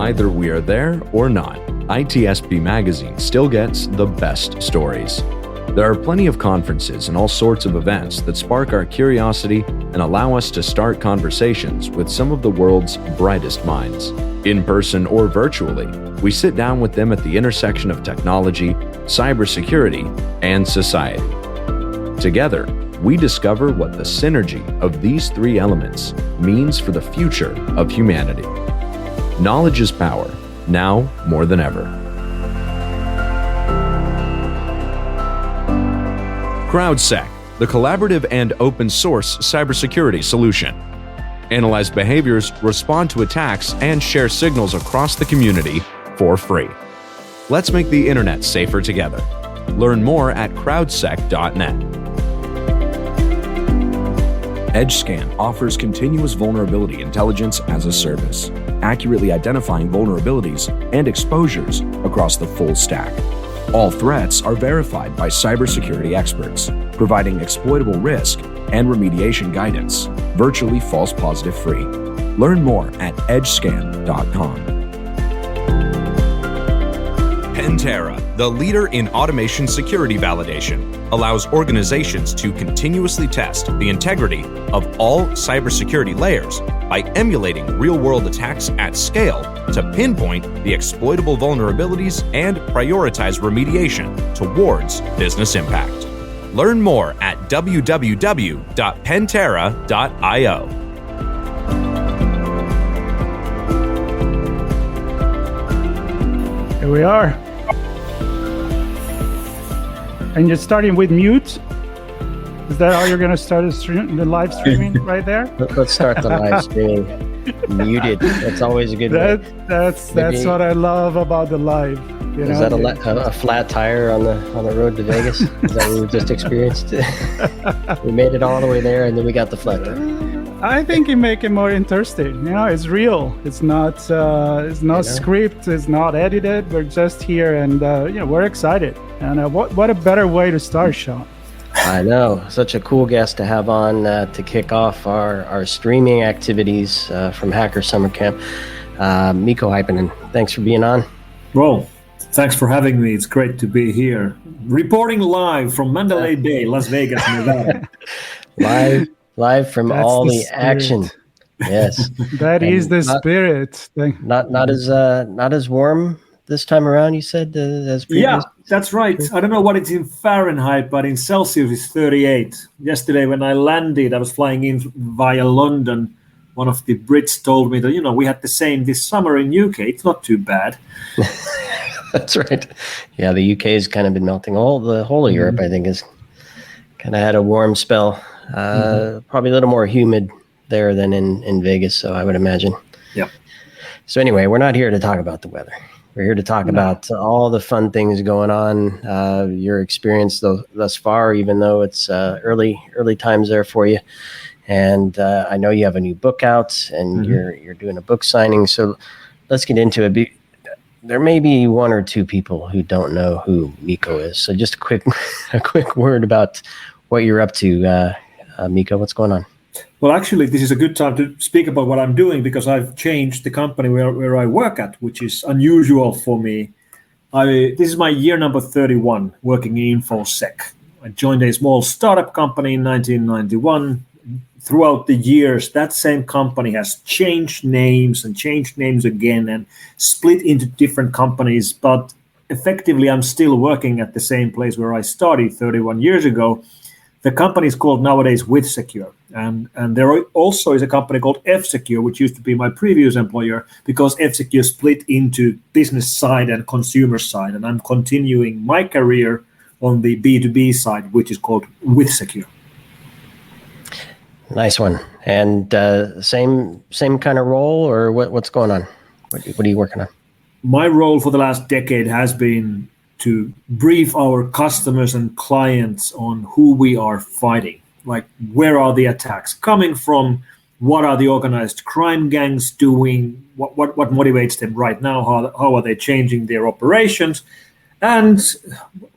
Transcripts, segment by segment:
Either we are there or not, ITSPmagazine still gets the best stories. There are plenty of conferences and all sorts of events that spark our curiosity and allow us to start conversations with some of the world's brightest minds. In person or virtually, we sit down with them at the intersection of technology, cybersecurity, and society. Together, we discover what the synergy of these three elements means for the future of humanity. Knowledge is power, now more than ever. CrowdSec, the collaborative and open source cybersecurity solution. Analyze behaviors, respond to attacks, and share signals across the community for free. Let's make the internet safer together. Learn more at crowdsec.net. EdgeScan offers continuous vulnerability intelligence as a service, accurately identifying vulnerabilities and exposures across the full stack. All threats are verified by cybersecurity experts, providing exploitable risk and remediation guidance, virtually false positive free. Learn more at edgescan.com. Pantera, the leader in automation security validation, allows organizations to continuously test the integrity of all cybersecurity layers by emulating real-world attacks at scale to pinpoint the exploitable vulnerabilities and prioritize remediation towards business impact. Learn more at www.pantera.io. Here we are. And you're starting with mute? Is that how you're going to start the live streaming right there? Let's start the live streaming muted. That's always a good way. That's what I love about the live. Is that a flat tire on the road to Vegas? Is that what we just experienced? We made it all the way there, and then we got the flat tire. I think it make it more interesting. It's real. It's not script. It's not edited. We're just here, and we're excited. And what a better way to start, Sean? I know, such a cool guest to have on to kick off our streaming activities from Hacker Summer Camp. Mikko Hypponen, thanks for being on. Well, thanks for having me. It's great to be here, reporting live from Mandalay Bay, Las Vegas, Nevada. Live from all the action. Yes, that is the spirit. Not as warm this time around, you said, as previous? Yeah, that's right. I don't know what it's in Fahrenheit, but in Celsius it's 38. Yesterday when I landed, I was flying in via London. One of the Brits told me that, we had the same this summer in UK. It's not too bad. That's right. Yeah, the UK has kind of been melting. The whole of Europe, I think, has kind of had a warm spell. Probably a little more humid there than in Vegas, so I would imagine. Yeah. So anyway, we're not here to talk about the weather. We're here to talk about all the fun things going on, your experience thus far, even though it's early times there for you. And I know you have a new book out, and you're doing a book signing. So let's get into it. There may be one or two people who don't know who Mikko is. So just a quick word about what you're up to, Mikko. What's going on? Well, actually, this is a good time to speak about what I'm doing because I've changed the company where I work at, which is unusual for me. This is my year number 31 working in InfoSec. I joined a small startup company in 1991. Throughout the years, that same company has changed names again and split into different companies. But effectively, I'm still working at the same place where I started 31 years ago. The company is called nowadays WithSecure. And there also is a company called F-Secure, which used to be my previous employer, because F-Secure split into business side and consumer side. And I'm continuing my career on the B2B side, which is called WithSecure. Nice one. And same kind of role, or what's going on? What are you working on? My role for the last decade has been to brief our customers and clients on who we are fighting. Like, where are the attacks coming from? What are the organized crime gangs doing? What motivates them right now? How are they changing their operations? And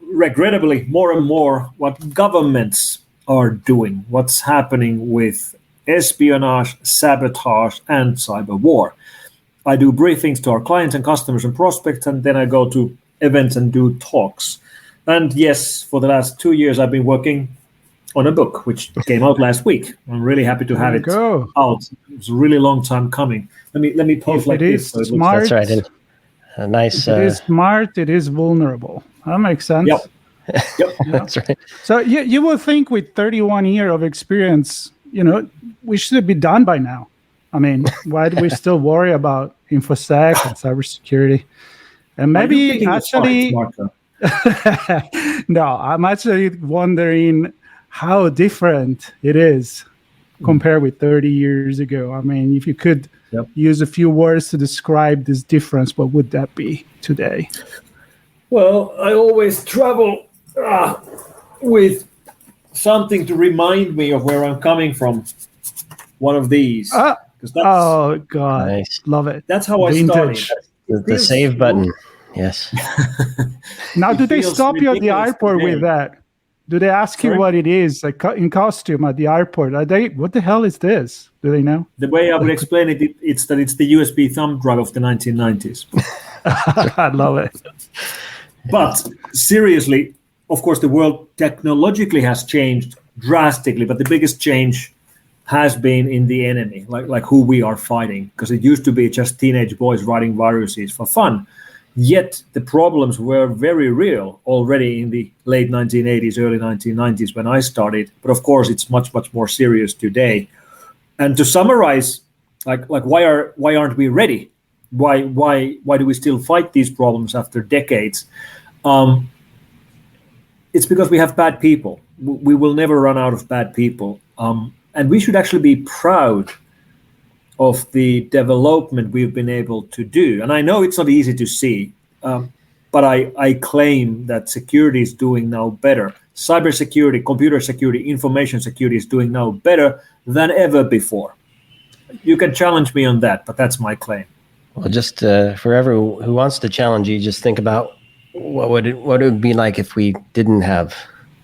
regrettably, more and more, what governments are doing, what's happening with espionage, sabotage, and cyber war. I do briefings to our clients and customers and prospects, and then I go to events and do talks. And yes, for the last 2 years, I've been working on a book, which came out last week. I'm really happy to have it out. It's a really long time coming. Let me pose like this. So smart. That's right. A nice. It is smart. It is vulnerable. That makes sense. Yep. That's right. So you would think with 31 years of experience, we should be done by now. I mean, why do we still worry about InfoSec and cybersecurity? And maybe actually, no, I'm actually wondering how different it is compared with 30 years ago. I mean, if you could use a few words to describe this difference, what would that be today? Well, I always travel with something to remind me of where I'm coming from. One of these. Oh, God. Nice. Love it. That's how I started. The save button. Yes. Now, do they stop you at the airport with that? Do they ask you what it is, like in costume at the airport? What the hell is this? Do they know? The way I would explain it, it's that it's the USB thumb drive of the 1990s. I love it. But seriously, of course, the world technologically has changed drastically, but the biggest change has been in the enemy, like who we are fighting, because it used to be just teenage boys writing viruses for fun. Yet the problems were very real already in the late 1980s, early 1990s when I started. But of course, it's much, much more serious today. And to summarize, like why aren't we ready? Why do we still fight these problems after decades? It's because we have bad people. We will never run out of bad people. And we should actually be proud of the development we've been able to do. And I know it's not easy to see, but I claim that security is doing now better. Cybersecurity, computer security, information security is doing now better than ever before. You can challenge me on that, but that's my claim. Well, just for everyone who wants to challenge you, just think about what it would be like if we didn't have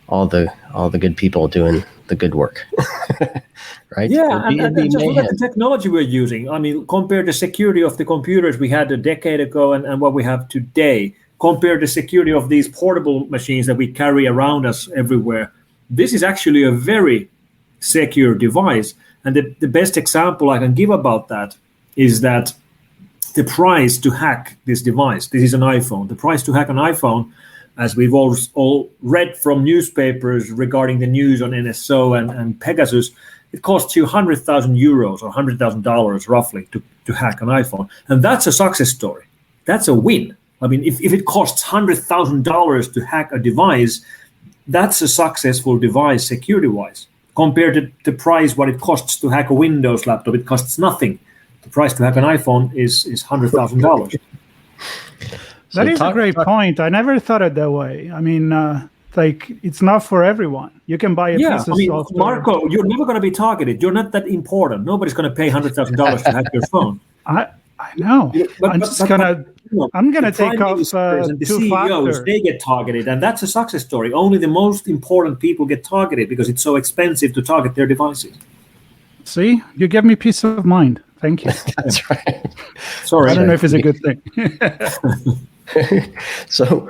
all the good people doing the good work. Right? Yeah, and just look at the technology we're using. I mean, compare the security of the computers we had a decade ago and what we have today. Compare the security of these portable machines that we carry around us everywhere. This is actually a very secure device. And the best example I can give about that is that the price to hack this device, this is an iPhone, the price to hack an iPhone, as we've all read from newspapers regarding the news on NSO and Pegasus, it costs you 100,000 euros or $100,000 roughly to hack an iPhone. And that's a success story. That's a win. I mean, if it costs $100,000 to hack a device, that's a successful device security-wise. Compared to the price, what it costs to hack a Windows laptop, it costs nothing. The price to hack an iPhone is $100,000. That is a great point. I never thought it that way. I mean, it's not for everyone. You can buy a piece of software. Marco, you're never going to be targeted. You're not that important. Nobody's going to pay $100,000 to hack your phone. I know. I'm gonna take off and the CEOs. They get targeted, and that's a success story. Only the most important people get targeted because it's so expensive to target their devices. See, you give me peace of mind. Thank you. That's right. Sorry, I don't know if it's a good thing. So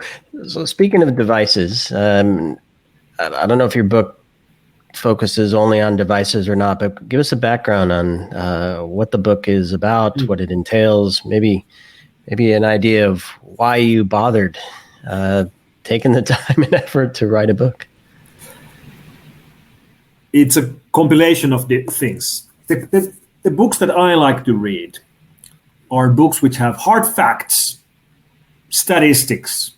speaking of devices, I don't know if your book focuses only on devices or not, but give us a background on what the book is about, what it entails, maybe an idea of why you bothered taking the time and effort to write a book. It's a compilation of the things. The books that I like to read are books which have hard facts, statistics,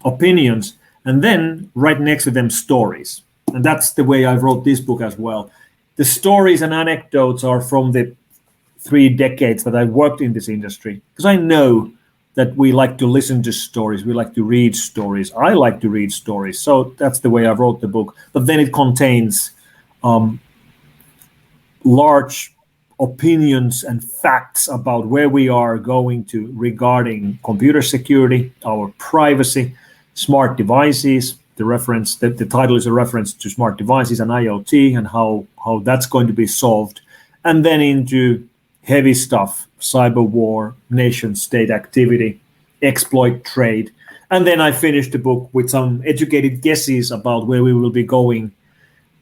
opinions, and then right next to them stories. And that's the way I wrote this book as well. The stories and anecdotes are from the 3 decades that I worked in this industry, because I know that we like to listen to stories, we like to read stories. I like to read stories, so that's the way I wrote the book. But then it contains large opinions and facts about where we are going to regarding computer security, our privacy, smart devices. The title is a reference to smart devices and IoT and how that's going to be solved, and then into heavy stuff, cyber war, nation state activity, exploit trade. And then I finished the book with some educated guesses about where we will be going,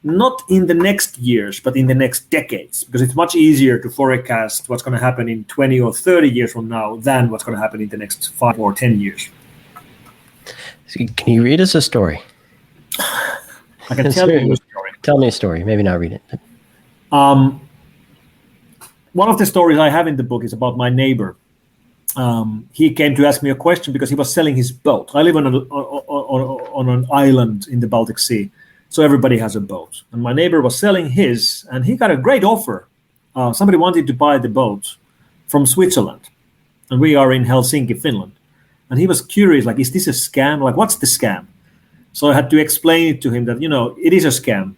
not in the next years, but in the next decades, because it's much easier to forecast what's going to happen in 20 or 30 years from now than what's going to happen in the next 5 or 10 years. Can you read us a story? I can tell you a story. Tell me a story. Maybe not read it. One of the stories I have in the book is about my neighbor. He came to ask me a question because he was selling his boat. I live on an island in the Baltic Sea, so everybody has a boat. And my neighbor was selling his, and he got a great offer. Somebody wanted to buy the boat from Switzerland, and we are in Helsinki, Finland. And he was curious, like, is this a scam? Like, what's the scam? So I had to explain it to him that, it is a scam,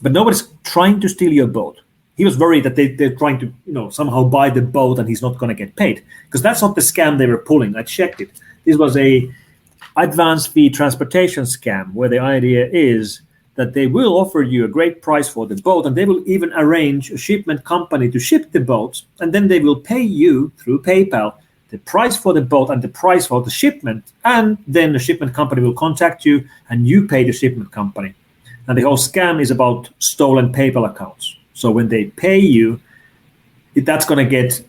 but nobody's trying to steal your boat. He was worried that they're trying to, somehow buy the boat and he's not going to get paid, because that's not the scam they were pulling. I checked it. This was a advance fee transportation scam where the idea is that they will offer you a great price for the boat, and they will even arrange a shipment company to ship the boat, and then they will pay you through PayPal the price for the boat and the price for the shipment, and then the shipment company will contact you and you pay the shipment company. And the whole scam is about stolen PayPal accounts. So when they pay you, that's going to get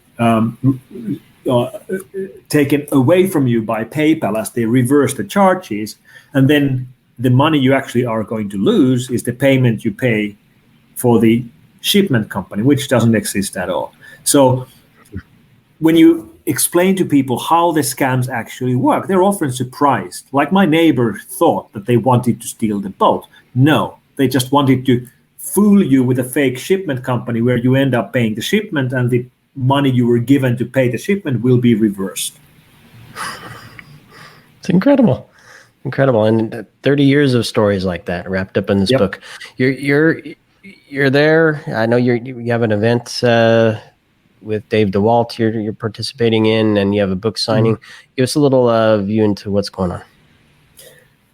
taken away from you by PayPal as they reverse the charges. And then the money you actually are going to lose is the payment you pay for the shipment company, which doesn't exist at all. So when you explain to people how the scams actually work, they're often surprised. Like my neighbor thought that they wanted to steal the boat. No, they just wanted to fool you with a fake shipment company where you end up paying the shipment, and the money you were given to pay the shipment will be reversed. It's incredible. And 30 years of stories like that wrapped up in this book. You're there. I know you have an event with Dave DeWalt you're participating in, and you have a book signing. Give us a little view into what's going on.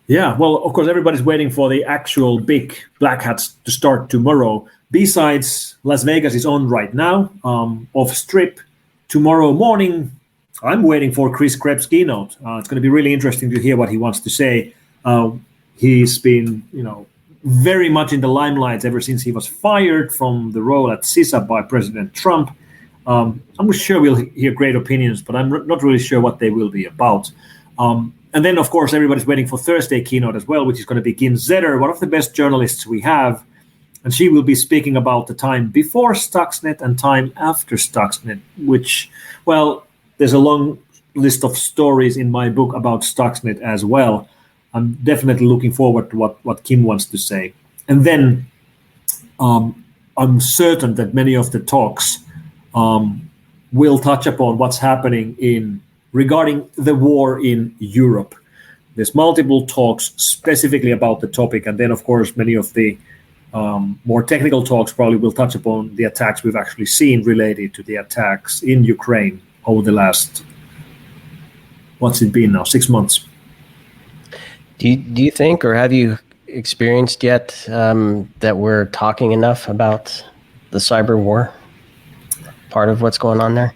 Yeah, well, of course, everybody's waiting for the actual big black hats to start tomorrow. Besides, Las Vegas is on right now, off strip. Tomorrow morning, I'm waiting for Chris Krebs' keynote. It's going to be really interesting to hear what he wants to say. He's been, very much in the limelight ever since he was fired from the role at CISA by President Trump. I'm sure we'll hear great opinions, but I'm not really sure what they will be about. And then, of course, everybody's waiting for Thursday keynote as well, which is going to be Kim Zetter, one of the best journalists we have. And she will be speaking about the time before Stuxnet and time after Stuxnet, which, well, there's a long list of stories in my book about Stuxnet as well. I'm definitely looking forward to what Kim wants to say. And then I'm certain that many of the talks will touch upon what's happening regarding the war in Europe. There's multiple talks specifically about the topic, and then, of course, many of the more technical talks probably will touch upon the attacks we've actually seen related to the attacks in Ukraine over the last, what's it been now, 6 months. Do you think, or have you experienced yet that we're talking enough about the cyber war, part of what's going on there?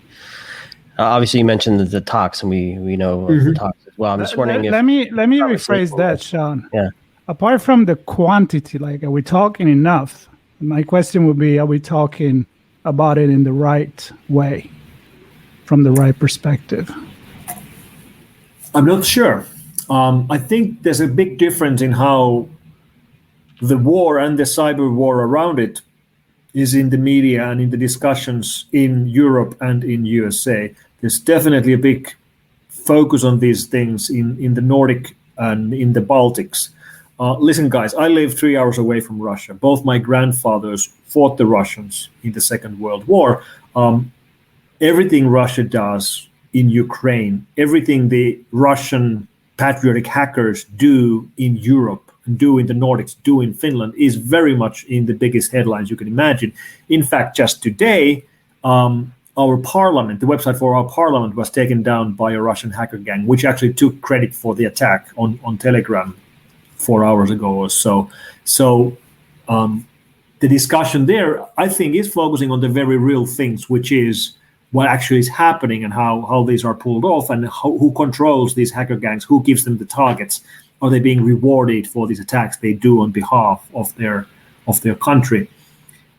Obviously, you mentioned the talks, and we know of the talks as well. I'm just wondering if... Let me rephrase that, Sean. Yeah. Apart from the quantity, like, are we talking enough? My question would be, are we talking about it in the right way, from the right perspective? I'm not sure. I think there's a big difference in how the war and the cyber war around it is in the media and in the discussions in Europe and in USA. There's definitely a big focus on these things in the Nordic and in the Baltics. Listen, guys, I live 3 hours away from Russia. Both my grandfathers fought the Russians in the Second World War. Everything Russia does in Ukraine, everything the Russian patriotic hackers do in Europe, do in the Nordics, do in Finland, is very much in the biggest headlines you can imagine. In fact, just today, our parliament, the website for our parliament, was taken down by a Russian hacker gang, which actually took credit for the attack on Telegram 4 hours ago or so. So the discussion there, I think, is focusing on the very real things, which is what actually is happening and how these are pulled off, and who controls these hacker gangs, who gives them the targets, are they being rewarded for these attacks they do on behalf of their country.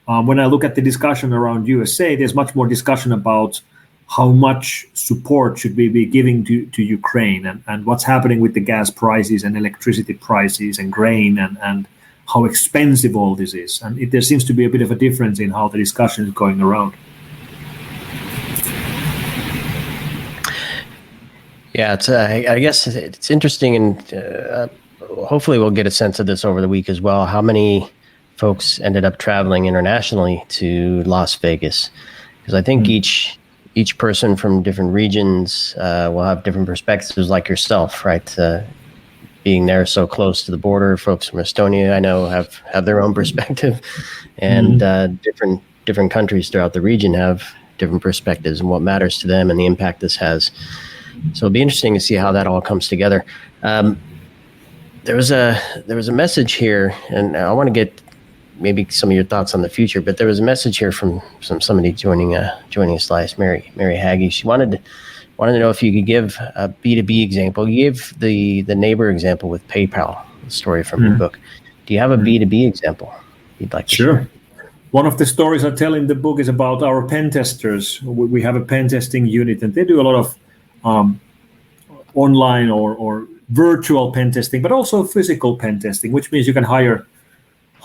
When I look at the discussion around USA, there's much more discussion about how much support should we be giving to Ukraine, and what's happening with the gas prices and electricity prices and grain, and how expensive all this is. And there seems to be a bit of a difference in how the discussion is going around. Yeah, I guess it's interesting, and hopefully we'll get a sense of this over the week as well. How many folks ended up traveling internationally to Las Vegas? Because I think each person from different regions will have different perspectives, like yourself, right? Being there so close to the border, folks from Estonia, I know, have their own perspective, and different countries throughout the region have different perspectives and what matters to them and the impact this has. So it'll be interesting to see how that all comes together. There was a message here, and I want to get maybe some of your thoughts on the future, but there was a message here from somebody joining us last, Mary Haggy. She wanted to know if you could give a B2B example. You gave the neighbor example with PayPal, the story from your book. Do you have a B2B example you'd like to share? One of the stories I tell in the book is about our pen testers. We have a pen testing unit, and they do a lot of online or virtual pen testing, but also physical pen testing, which means you can hire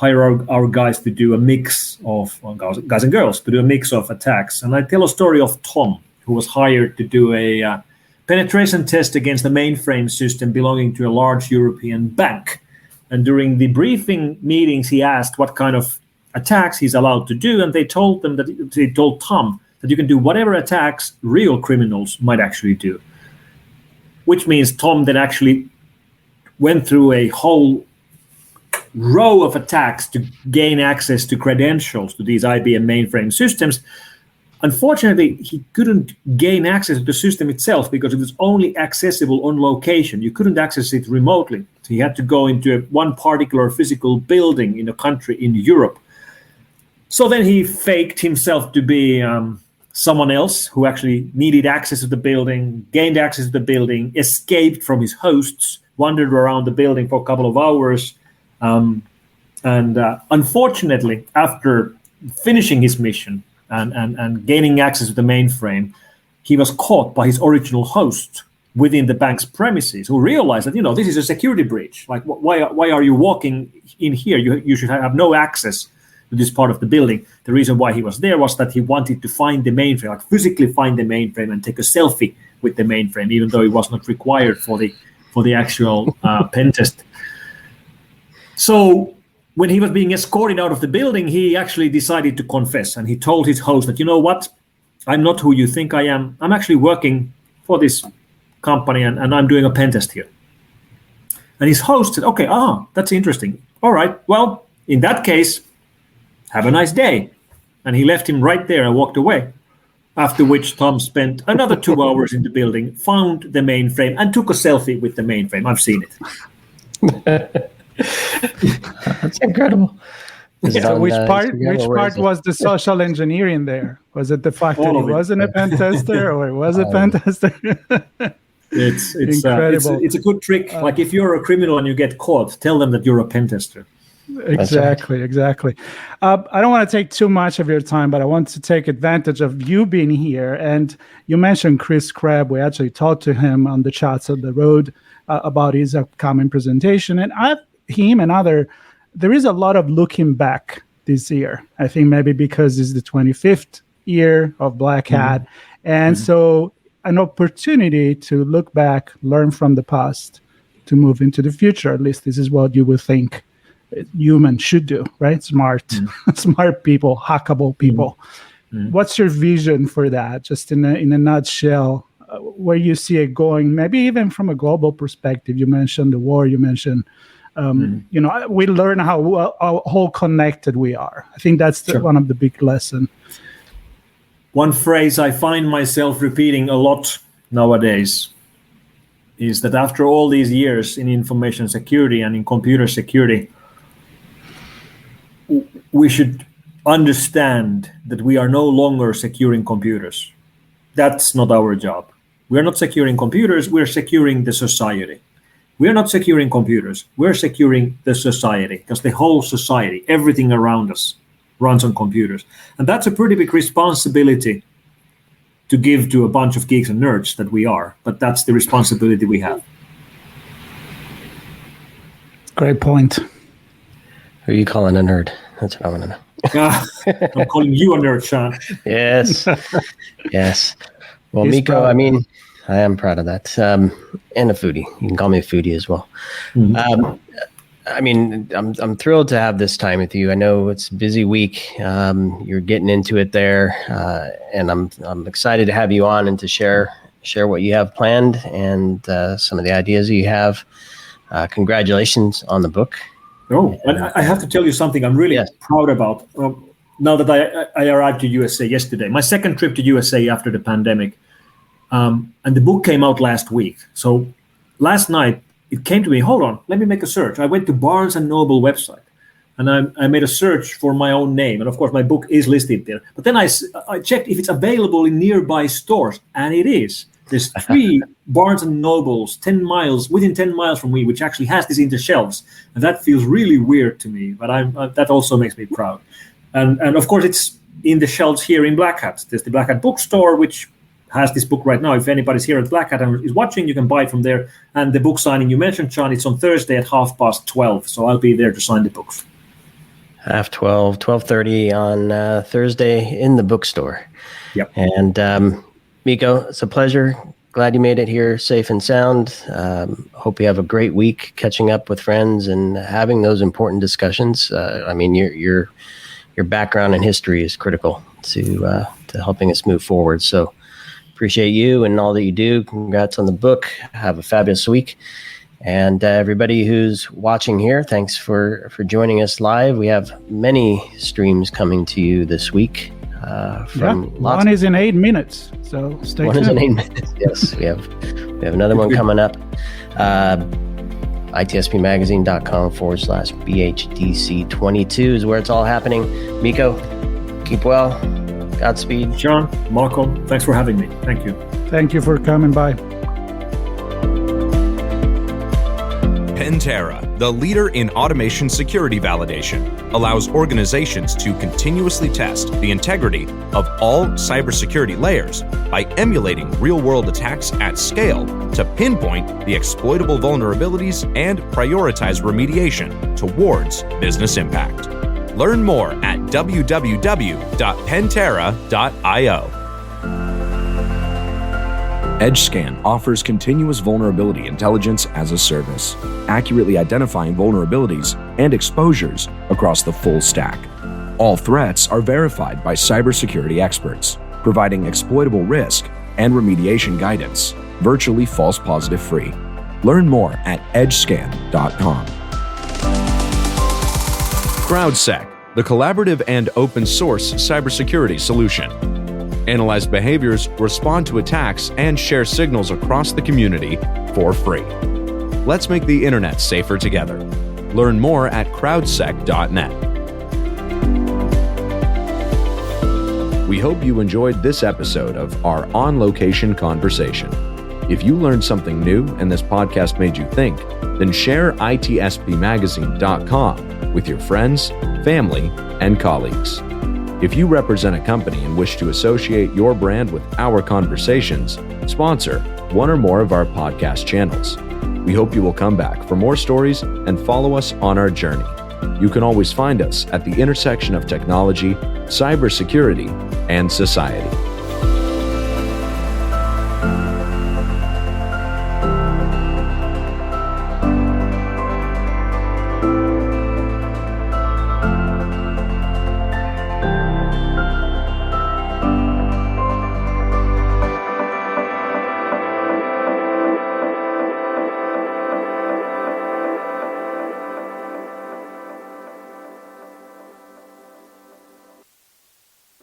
our guys to do a mix of guys and girls to do a mix of attacks. And I tell a story of Tom, who was hired to do a penetration test against a mainframe system belonging to a large European bank. And during the briefing meetings, he asked what kind of attacks he's allowed to do, and they told Tom that you can do whatever attacks real criminals might actually do. Which means Tom then actually went through a whole row of attacks to gain access to credentials to these IBM mainframe systems. Unfortunately, he couldn't gain access to the system itself because it was only accessible on location. You couldn't access it remotely. So he had to go into one particular physical building in a country in Europe. So then he faked himself to be someone else who actually needed access to the building, gained access to the building, escaped from his hosts, wandered around the building for a couple of hours. And unfortunately, after finishing his mission and gaining access to the mainframe, he was caught by his original host within the bank's premises, who realized that, this is a security breach. Like, why are you walking in here? You should have no access to this part of the building. The reason why he was there was that he wanted to find the mainframe, like physically find the mainframe and take a selfie with the mainframe, even though it was not required for the actual pen test. So when he was being escorted out of the building, he actually decided to confess, and he told his host that, you know what, I'm not who you think I am. I'm actually working for this company, and I'm doing a pen test here. And his host said, okay, that's interesting. All right, well, in that case, have a nice day. And he left him right there and walked away. After which Tom spent another 2 hours in the building, found the mainframe, and took a selfie with the mainframe. I've seen it. That's incredible. So which part was the social engineering there? Was it the fact that he wasn't a pen tester, or it was a pen tester? It's incredible. It's a good trick. Like, if you're a criminal and you get caught, tell them that you're a pen tester. Exactly. I don't want to take too much of your time, but I want to take advantage of you being here. And you mentioned Chris Crabb. We actually talked to him on the Chats of the Road about his upcoming presentation. And there is a lot of looking back this year. I think maybe because it's the 25th year of Black Hat. And so an opportunity to look back, learn from the past, to move into the future. At least this is what you would think humans should do, right? Smart people, hackable people. What's your vision for that? Just in a nutshell, where you see it going, maybe even from a global perspective. You mentioned the war, you mentioned, we learn how connected we are. I think that's one of the big lessons. One phrase I find myself repeating a lot nowadays is that after all these years in information security and in computer security, we should understand that we are no longer securing computers. That's not our job. We're not securing computers, we're securing the society. We're not securing computers, we're securing the society, because the whole society, everything around us, runs on computers. And that's a pretty big responsibility to give to a bunch of geeks and nerds that we are, but that's the responsibility we have. Great point. Who are you calling a nerd? That's what I want to know. I'm calling you a nerd, Sean. Yes. Yes. Well, He's Mikko, proud. I mean, I am proud of that. And a foodie. You can call me a foodie as well. Mhm. I mean, I'm thrilled to have this time with you. I know it's a busy week. You're getting into it there, and I'm excited to have you on and to share what you have planned and some of the ideas that you have. Congratulations on the book. Oh, and I have to tell you something I'm really proud about. Now that I arrived to USA yesterday, my second trip to USA after the pandemic, and the book came out last week. So last night it came to me, hold on, let me make a search. I went to Barnes & Noble website and I made a search for my own name. And of course my book is listed there. But then I checked if it's available in nearby stores, and it is. There's 3 Barnes & Nobles within 10 miles from me, which actually has this in the shelves. And that feels really weird to me, but that also makes me proud. And of course it's in the shelves here in Black Hat. There's the Black Hat bookstore, which has this book right now. If anybody's here at Black Hat and is watching, you can buy it from there. And the book signing you mentioned, John, it's on Thursday at 12:30. So I'll be there to sign the books. 12:30, 12:30 on Thursday in the bookstore. Yep. And Mikko, it's a pleasure. Glad you made it here safe and sound. Hope you have a great week catching up with friends and having those important discussions. I mean, your background and history is critical to helping us move forward. So appreciate you and all that you do. Congrats on the book. Have a fabulous week. And everybody who's watching here, thanks for joining us live. We have many streams coming to you this week. One is in 8 minutes, so stay tuned. One is in 8 minutes. Yes, we have another one coming up. ITSPmagazine.com/BHDC22 is where it's all happening. Mikko, keep well. Godspeed. John, Marco, thanks for having me. Thank you. Thank you for coming by. Pantera, the leader in automation security validation, allows organizations to continuously test the integrity of all cybersecurity layers by emulating real-world attacks at scale to pinpoint the exploitable vulnerabilities and prioritize remediation towards business impact. Learn more at www.pantera.io. EdgeScan offers continuous vulnerability intelligence as a service, accurately identifying vulnerabilities and exposures across the full stack. All threats are verified by cybersecurity experts, providing exploitable risk and remediation guidance, virtually false positive free. Learn more at edgescan.com. CrowdSec, the collaborative and open source cybersecurity solution. Analyze behaviors, respond to attacks, and share signals across the community for free. Let's make the internet safer together. Learn more at crowdsec.net. We hope you enjoyed this episode of our On Location Conversation. If you learned something new and this podcast made you think, then share ITSPmagazine.com with your friends, family, and colleagues. If you represent a company and wish to associate your brand with our conversations, sponsor one or more of our podcast channels. We hope you will come back for more stories and follow us on our journey. You can always find us at the intersection of technology, cybersecurity, and society.